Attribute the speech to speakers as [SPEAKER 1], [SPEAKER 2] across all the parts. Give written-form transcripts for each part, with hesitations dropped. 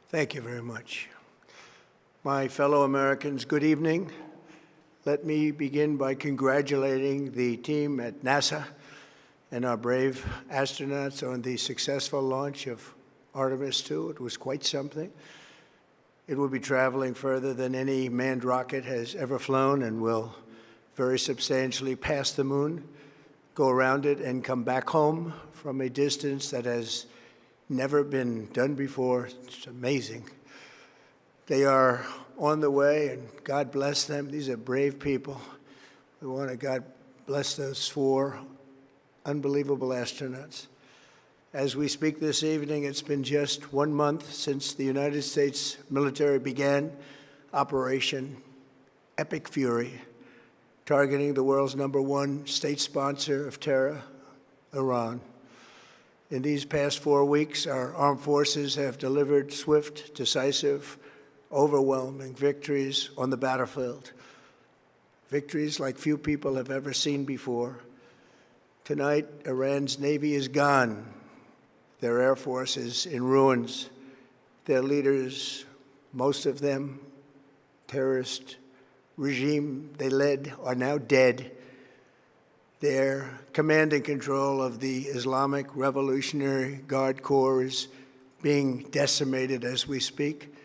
[SPEAKER 1] Thank you very much. My fellow Americans, good evening. Let me begin by congratulating the team at NASA and our brave astronauts on the successful launch of Artemis II. It was quite something. It will be traveling further than any manned rocket has ever flown and will very substantially pass the moon, go around it, and come back home from a distance that has never been done before. It's amazing. They are on the way, and God bless them. These are brave people. We want to God bless those 4 unbelievable astronauts. As we speak this evening, it's been just 1 month since the United States military began Operation Epic Fury, targeting the world's #1 state sponsor of terror, Iran. In these past 4 weeks, our armed forces have delivered swift, decisive, overwhelming victories on the battlefield, victories like few people have ever seen before. Tonight, Iran's Navy is gone. Their Air Force is in ruins. Their leaders, most of them terrorist regime they led, are now dead. Their command and control of the Islamic Revolutionary Guard Corps is being decimated as we speak.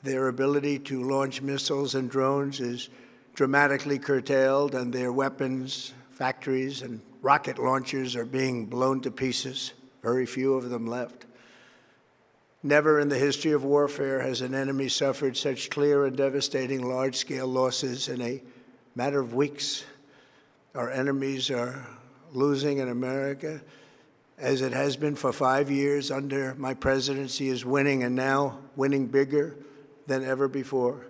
[SPEAKER 1] Their ability to launch missiles and drones is dramatically curtailed, and their weapons, factories, and rocket launchers are being blown to pieces. Very few of them left. Never in the history of warfare has an enemy suffered such clear and devastating large-scale losses in a matter of weeks. Our enemies are losing in America, as it has been for 5 years under my presidency, is winning, and now winning bigger than ever before.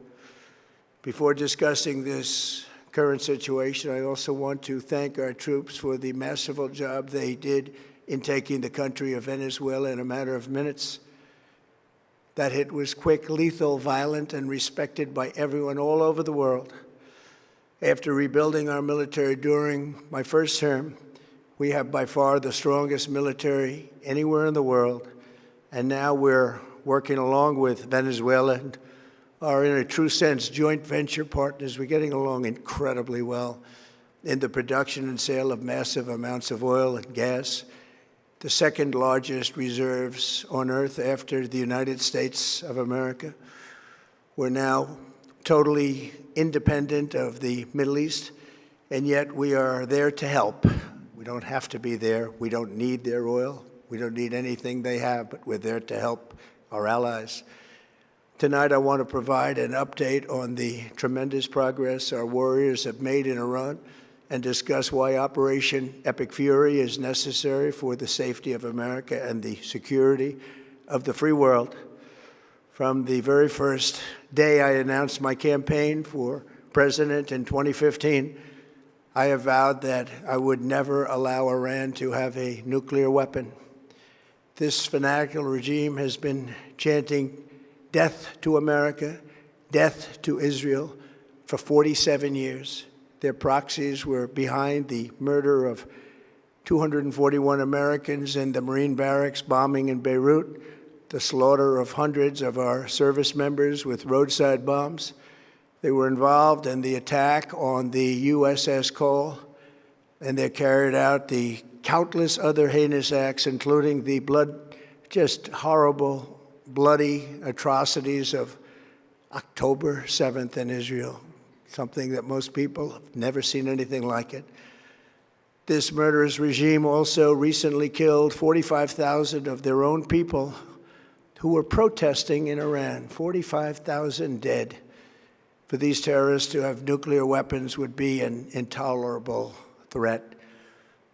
[SPEAKER 1] Before discussing this current situation, I also want to thank our troops for the masterful job they did in taking the country of Venezuela in a matter of minutes. That hit was quick, lethal, violent, and respected by everyone all over the world. After rebuilding our military during my first term, we have by far the strongest military anywhere in the world, and now we're working along with Venezuela and are, in a true sense, joint venture partners. We're getting along incredibly well in the production and sale of massive amounts of oil and gas, the second largest reserves on Earth after the United States of America. We're now totally independent of the Middle East, and yet we are there to help. We don't have to be there. We don't need their oil. We don't need anything they have, but we're there to help our allies. Tonight, I want to provide an update on the tremendous progress our warriors have made in Iran and discuss why Operation Epic Fury is necessary for the safety of America and the security of the free world. From the very first day I announced my campaign for president in 2015, I have vowed that I would never allow Iran to have a nuclear weapon. This fanatical regime has been chanting death to America, death to Israel for 47 years. Their proxies were behind the murder of 241 Americans in the Marine barracks bombing in Beirut, the slaughter of hundreds of our service members with roadside bombs. They were involved in the attack on the USS Cole, and they carried out the countless other heinous acts, including the just horrible, bloody atrocities of October 7th in Israel, something that most people have never seen anything like it. This murderous regime also recently killed 45,000 of their own people who were protesting in Iran. 45,000 dead. For these terrorists to have nuclear weapons would be an intolerable threat.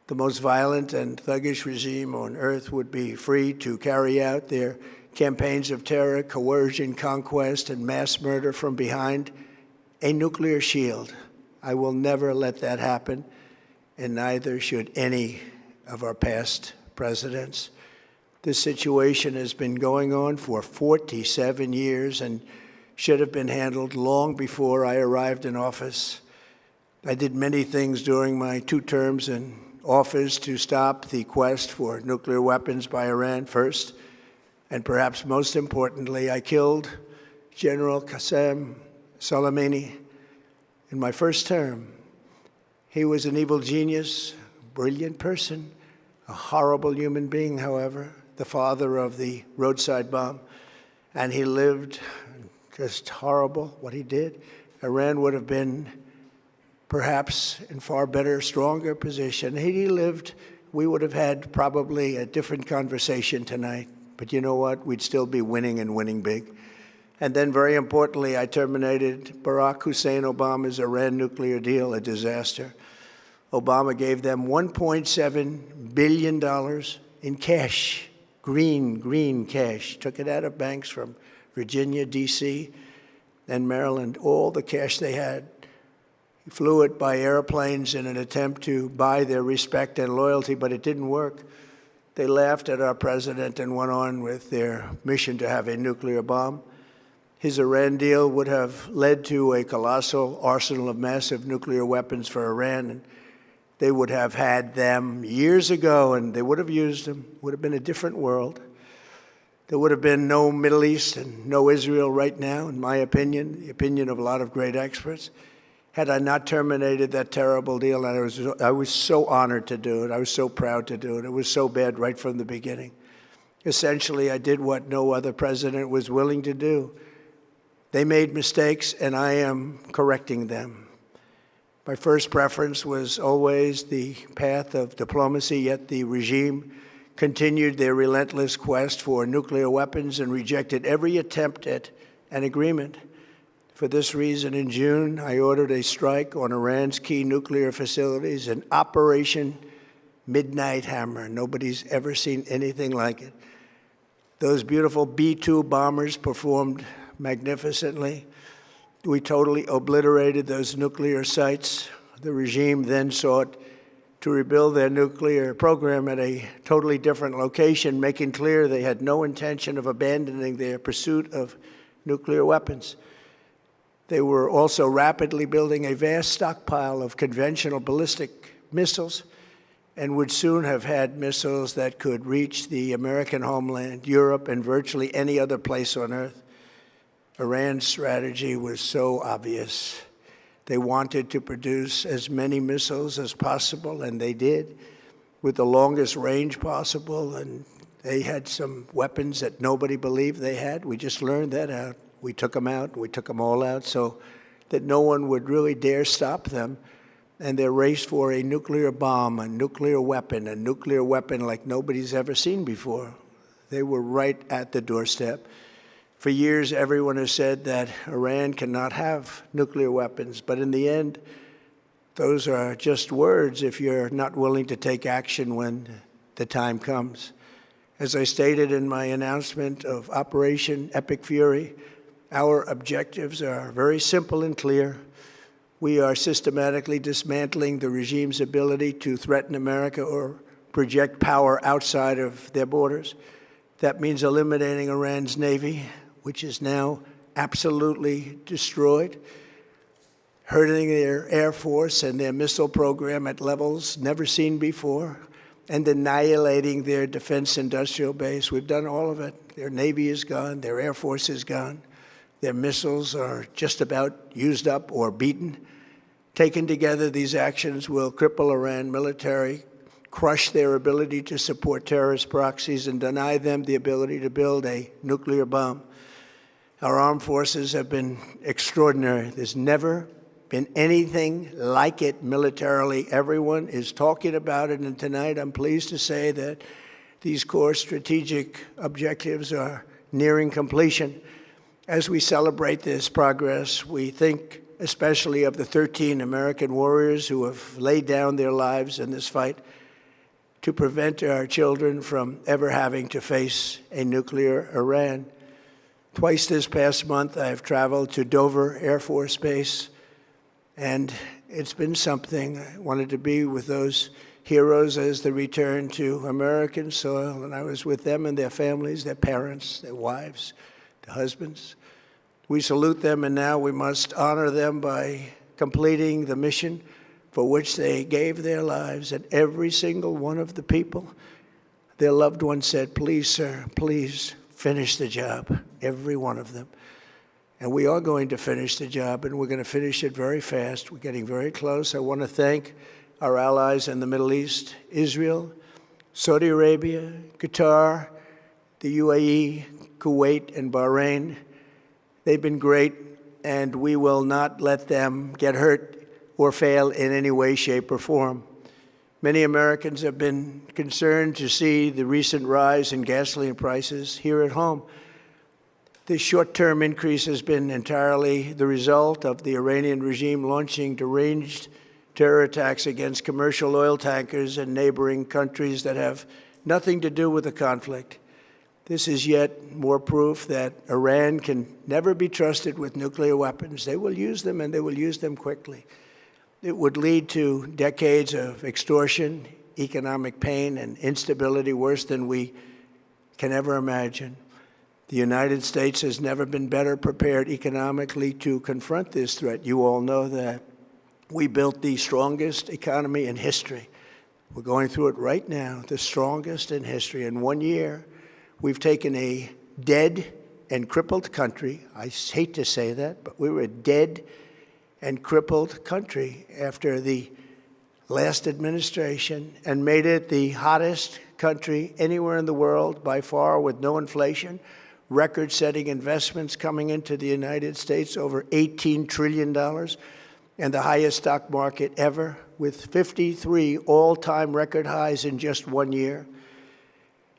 [SPEAKER 1] The most violent and thuggish regime on earth would be free to carry out their campaigns of terror, coercion, conquest, and mass murder from behind a nuclear shield. I will never let that happen, and neither should any of our past presidents. This situation has been going on for 47 years and should have been handled long before I arrived in office. I did many things during my 2 terms in office to stop the quest for nuclear weapons by Iran. First, And perhaps most importantly, I killed General Qasem Soleimani in my first term. He was an evil genius, brilliant person, a horrible human being, however, the father of the roadside bomb. And he lived just horrible, what he did. Iran would have been perhaps in far better, stronger position. Had he lived, we would have had probably a different conversation tonight. But you know what? We'd still be winning and winning big. And then, very importantly, I terminated Barack Hussein Obama's Iran nuclear deal, a disaster. Obama gave them $1.7 billion in cash, green cash. Took it out of banks from Virginia, D.C., and Maryland, all the cash they had. He flew it by airplanes in an attempt to buy their respect and loyalty, but it didn't work. They laughed at our president and went on with their mission to have a nuclear bomb. His Iran deal would have led to a colossal arsenal of massive nuclear weapons for Iran, and they would have had them years ago, and they would have used them. It would have been a different world. There would have been no Middle East and no Israel right now, in my opinion, the opinion of a lot of great experts, had I not terminated that terrible deal. And I was so honored to do it. I was so proud to do it. It was so bad right from the beginning. Essentially, I did what no other president was willing to do. They made mistakes, and I am correcting them. My first preference was always the path of diplomacy, yet the regime continued their relentless quest for nuclear weapons and rejected every attempt at an agreement. For this reason, in June, I ordered a strike on Iran's key nuclear facilities, an Operation Midnight Hammer. Nobody's ever seen anything like it. Those beautiful B-2 bombers performed magnificently. We totally obliterated those nuclear sites. The regime then sought to rebuild their nuclear program at a totally different location, making clear they had no intention of abandoning their pursuit of nuclear weapons. They were also rapidly building a vast stockpile of conventional ballistic missiles and would soon have had missiles that could reach the American homeland, Europe, and virtually any other place on Earth. Iran's strategy was so obvious. They wanted to produce as many missiles as possible, and they did, with the longest range possible, and they had some weapons that nobody believed they had. We just learned that out. We took them out. We took them all out so that no one would really dare stop them. And their race for a nuclear bomb, a nuclear weapon like nobody's ever seen before. They were right at the doorstep. For years, everyone has said that Iran cannot have nuclear weapons, but in the end, those are just words if you're not willing to take action when the time comes. As I stated in my announcement of Operation Epic Fury, our objectives are very simple and clear. We are systematically dismantling the regime's ability to threaten America or project power outside of their borders. That means eliminating Iran's Navy, which is now absolutely destroyed, hurting their Air Force and their missile program at levels never seen before, and annihilating their defense industrial base. We've done all of it. Their Navy is gone. Their Air Force is gone. Their missiles are just about used up or beaten. Taken together, these actions will cripple Iran military, crush their ability to support terrorist proxies, and deny them the ability to build a nuclear bomb. Our armed forces have been extraordinary. There's never been anything like it militarily. Everyone is talking about it, and tonight I'm pleased to say that these core strategic objectives are nearing completion. As we celebrate this progress, we think especially of the 13 American warriors who have laid down their lives in this fight to prevent our children from ever having to face a nuclear Iran. Twice this past month, I have traveled to Dover Air Force Base, and it's been something. I wanted to be with those heroes as they return to American soil, and I was with them and their families, their parents, their wives, their husbands. We salute them, and now we must honor them by completing the mission for which they gave their lives. And every single one of the people, their loved ones said, "Please, sir, please finish the job, every one of them. And we are going to finish the job, and we're going to finish it very fast. We're getting very close. I want to thank our allies in the Middle East, Israel, Saudi Arabia, Qatar, the UAE, Kuwait, and Bahrain. They've been great, and we will not let them get hurt or fail in any way, shape, or form. Many Americans have been concerned to see the recent rise in gasoline prices here at home. This short-term increase has been entirely the result of the Iranian regime launching deranged terror attacks against commercial oil tankers in neighboring countries that have nothing to do with the conflict. This is yet more proof that Iran can never be trusted with nuclear weapons. They will use them, and they will use them quickly. It would lead to decades of extortion, economic pain, and instability worse than we can ever imagine. The United States has never been better prepared economically to confront this threat. You all know that. We built the strongest economy in history. We're going through it right now, the strongest in history. In 1 year, we've taken a dead and crippled country. I hate to say that, but we were a dead and crippled country after the last administration and made it the hottest country anywhere in the world by far, with no inflation, record-setting investments coming into the United States, over $18 trillion, and the highest stock market ever, with 53 all-time record highs in just 1 year.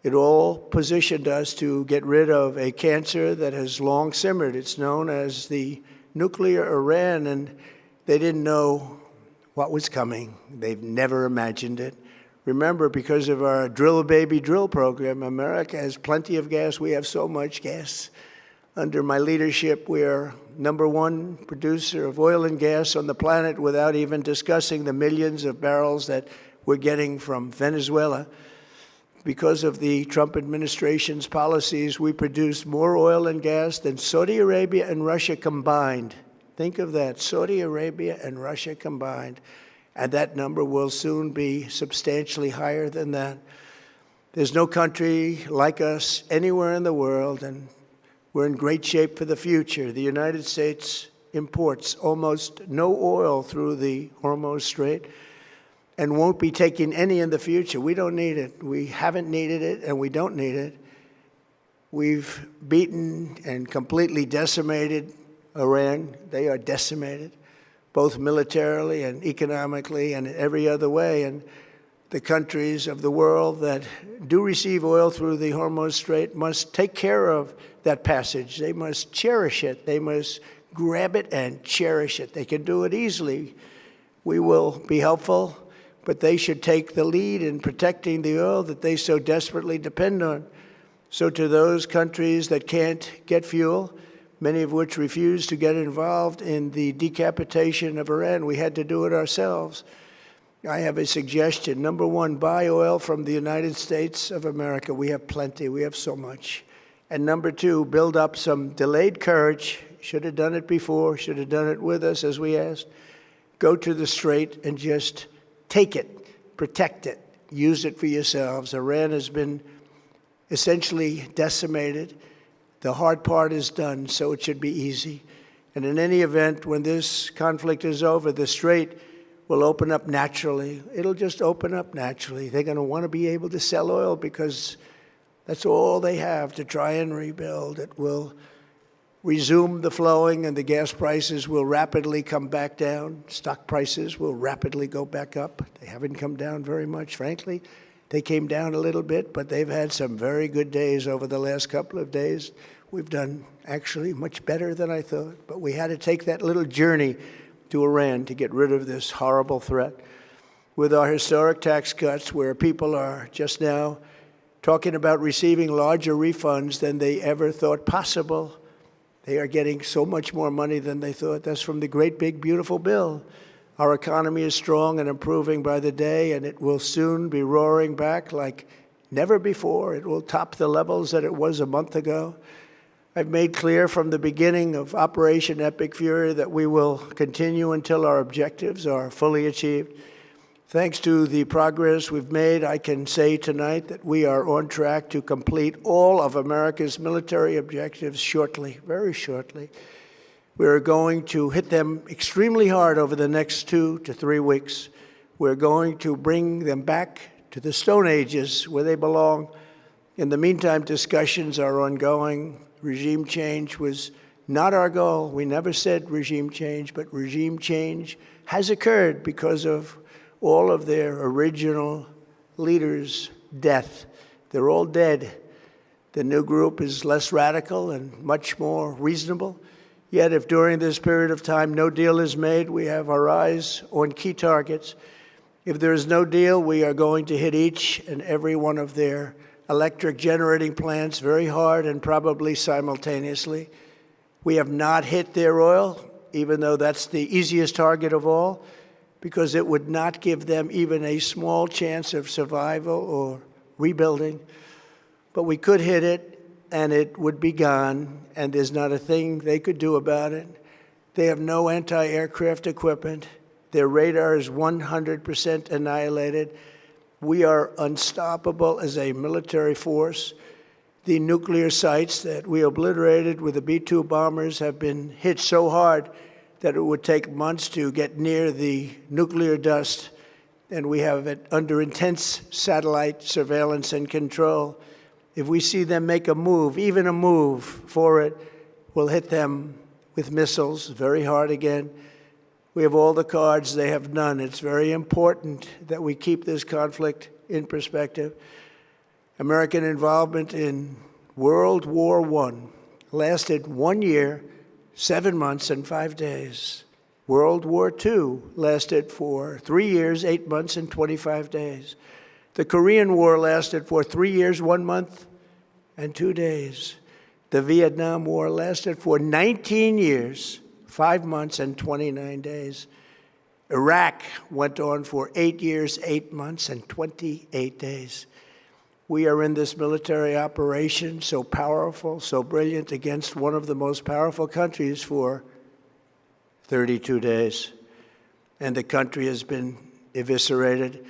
[SPEAKER 1] It all positioned us to get rid of a cancer that has long simmered. It's known as the nuclear Iran, and they didn't know what was coming. They've never imagined it. Remember, because of our Drill Baby Drill program, America has plenty of gas. We have so much gas. Under my leadership, we are #1 producer of oil and gas on the planet, without even discussing the millions of barrels that we're getting from Venezuela. Because of the Trump administration's policies, we produce more oil and gas than Saudi Arabia and Russia combined. Think of that, Saudi Arabia and Russia combined. And that number will soon be substantially higher than that. There's no country like us anywhere in the world, and we're in great shape for the future. The United States imports almost no oil through the Hormuz Strait and won't be taking any in the future. We don't need it. We haven't needed it, and we don't need it. We've beaten and completely decimated Iran. They are decimated, both militarily and economically and in every other way. And the countries of the world that do receive oil through the Hormuz Strait must take care of that passage. They must cherish it. They must grab it and cherish it. They can do it easily. We will be helpful, but they should take the lead in protecting the oil that they so desperately depend on. So to those countries that can't get fuel, many of which refuse to get involved in the decapitation of Iran, we had to do it ourselves. I have a suggestion. #1, buy oil from the United States of America. We have plenty. We have so much. And #2, build up some delayed courage. Should have done it before. Should have done it with us, as we asked. Go to the Strait and just take it, protect it, use it for yourselves. Iran has been essentially decimated. The hard part is done, so it should be easy. And in any event, when this conflict is over, the Strait will open up naturally. It'll just open up naturally. They're going to want to be able to sell oil because that's all they have to try and rebuild. It will resume the flowing, and the gas prices will rapidly come back down. Stock prices will rapidly go back up. They haven't come down very much, frankly. They came down a little bit, but they've had some very good days over the last couple of days. We've done actually much better than I thought, but we had to take that little journey to Iran to get rid of this horrible threat. With our historic tax cuts, where people are just now talking about receiving larger refunds than they ever thought possible, they are getting so much more money than they thought. That's from the great, big, beautiful bill. Our economy is strong and improving by the day, and it will soon be roaring back like never before. It will top the levels that it was a month ago. I've made clear from the beginning of Operation Epic Fury that we will continue until our objectives are fully achieved. Thanks to the progress we've made, I can say tonight that we are on track to complete all of America's military objectives shortly, very shortly. We are going to hit them extremely hard over the next 2 to 3 weeks. We're going to bring them back to the Stone Ages where they belong. In the meantime, discussions are ongoing. Regime change was not our goal. We never said regime change, but regime change has occurred because of all of their original leaders' death. They're all dead. The new group is less radical and much more reasonable. Yet if during this period of time no deal is made, we have our eyes on key targets. If there is no deal, we are going to hit each and every one of their electric generating plants very hard and probably simultaneously. We have not hit their oil, even though that's the easiest target of all, because it would not give them even a small chance of survival or rebuilding. But we could hit it, and it would be gone, and there's not a thing they could do about it. They have no anti-aircraft equipment. Their radar is 100% annihilated. We are unstoppable as a military force. The nuclear sites that we obliterated with the B-2 bombers have been hit so hard that it would take months to get near the nuclear dust, and we have it under intense satellite surveillance and control. If we see them make a move, even a move for it, we'll hit them with missiles very hard again. We have all the cards, they have none. It's very important that we keep this conflict in perspective. American involvement in World War I lasted 1 year, 7 months, and 5 days. World War II lasted for 3 years, 8 months, and 25 days. The Korean War lasted for 3 years, 1 month, and 2 days. The Vietnam War lasted for 19 years, 5 months, and 29 days. Iraq went on for 8 years, 8 months, and 28 days. We are in this military operation, so powerful, so brilliant, against one of the most powerful countries for 32 days. And the country has been eviscerated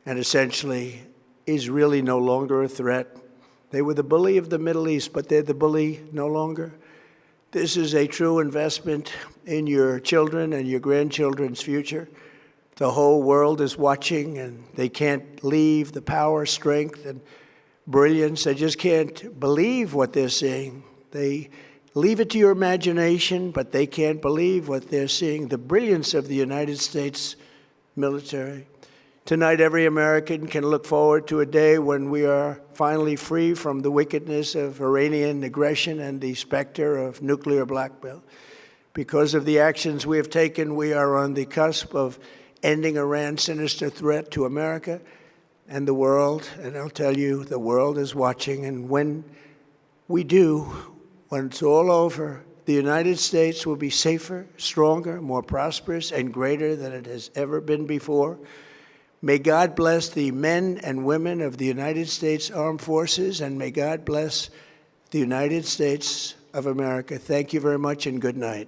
[SPEAKER 1] and essentially is really no longer a threat. They were the bully of the Middle East, but they're the bully no longer. This is a true investment in your children and your grandchildren's future. The whole world is watching, and they can't leave the power, strength, and brilliance. They just can't believe what they're seeing. They leave it to your imagination, but they can't believe what they're seeing, the brilliance of the United States military. Tonight, every American can look forward to a day when we are finally free from the wickedness of Iranian aggression and the specter of nuclear blackmail. Because of the actions we have taken, we are on the cusp of ending Iran's sinister threat to America and the world. And I'll tell you, the world is watching. And when we do, when it's all over, the United States will be safer, stronger, more prosperous, and greater than it has ever been before. May God bless the men and women of the United States Armed Forces, and may God bless the United States of America. Thank you very much, and good night.